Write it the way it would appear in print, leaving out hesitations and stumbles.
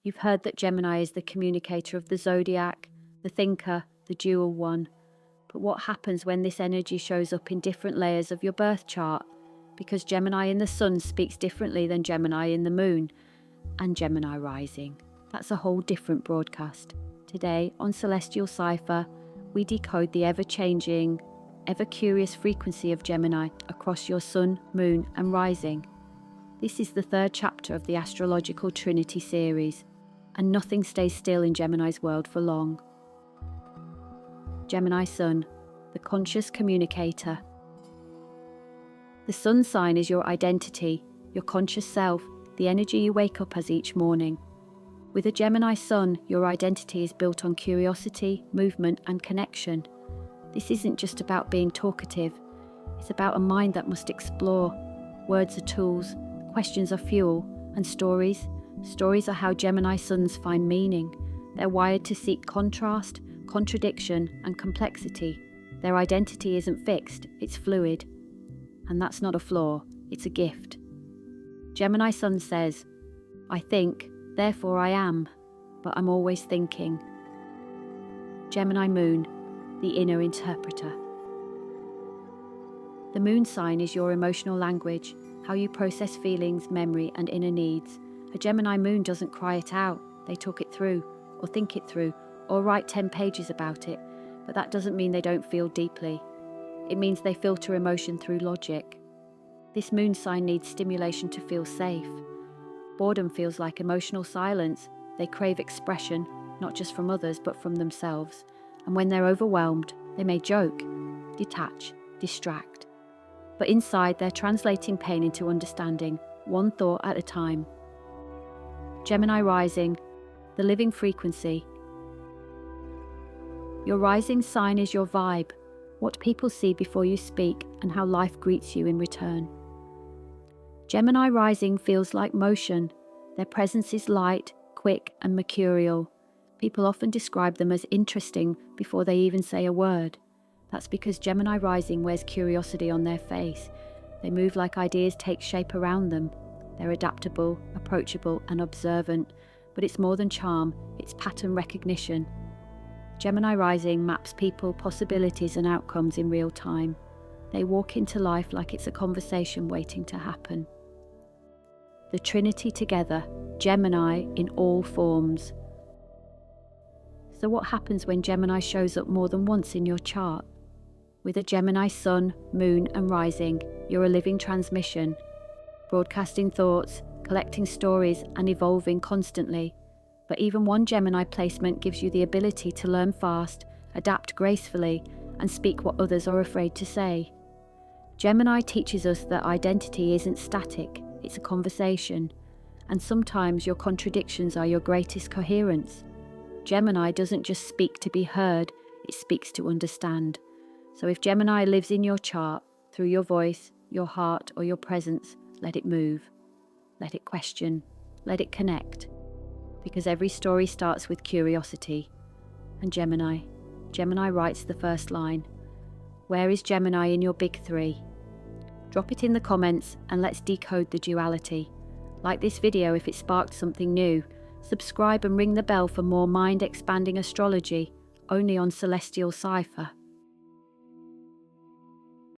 You've heard that Gemini is the communicator of the Zodiac, the thinker, the dual one. But what happens when this energy shows up in different layers of your birth chart? Because Gemini in the Sun speaks differently than Gemini in the Moon and Gemini rising. That's a whole different broadcast. Today on Celestial Cipher, we decode the ever-changing, ever-curious frequency of Gemini across your Sun, Moon and rising. This is the third chapter of the Astrological Trinity Series, and nothing stays still in Gemini's world for long. Gemini Sun, the conscious communicator. The Sun sign is your identity, your conscious self, the energy you wake up as each morning. With a Gemini Sun, your identity is built on curiosity, movement and connection. This isn't just about being talkative, it's about a mind that must explore. Words are tools, questions are fuel, and stories are how Gemini Suns find meaning. They're wired to seek contrast, contradiction and complexity. Their identity isn't fixed, it's fluid. And that's not a flaw, it's a gift. Gemini Sun says, I think, therefore I am, but I'm always thinking. Gemini Moon, the inner interpreter. The Moon sign is your emotional language, how you process feelings, memory and inner needs. A Gemini Moon doesn't cry it out, they talk it through, or think it through, or write 10 pages about it, but that doesn't mean they don't feel deeply. It means they filter emotion through logic. This Moon sign needs stimulation to feel safe. Boredom feels like emotional silence. They crave expression, not just from others, but from themselves. And when they're overwhelmed, they may joke, detach, distract. But inside, they're translating pain into understanding, one thought at a time. Gemini rising, the living frequency. Your rising sign is your vibe, what people see before you speak and how life greets you in return. Gemini rising feels like motion. Their presence is light, quick and mercurial. People often describe them as interesting before they even say a word. That's because Gemini rising wears curiosity on their face. They move like ideas take shape around them. They're adaptable, approachable and observant, but it's more than charm, it's pattern recognition. Gemini rising maps people, possibilities and outcomes in real time. They walk into life like it's a conversation waiting to happen. The Trinity together, Gemini in all forms. So what happens when Gemini shows up more than once in your chart? With a Gemini Sun, Moon and rising, you're a living transmission, broadcasting thoughts, collecting stories and evolving constantly. But even one Gemini placement gives you the ability to learn fast, adapt gracefully, and speak what others are afraid to say. Gemini teaches us that identity isn't static, it's a conversation, and sometimes your contradictions are your greatest coherence. Gemini doesn't just speak to be heard, it speaks to understand. So if Gemini lives in your chart, through your voice, your heart, or your presence, let it move. Let it question. Let it connect. Because every story starts with curiosity. And Gemini writes the first line. Where is Gemini in your big three? Drop it in the comments and let's decode the duality. Like this video if it sparked something new. Subscribe and ring the bell for more mind-expanding astrology, only on Celestial Cipher.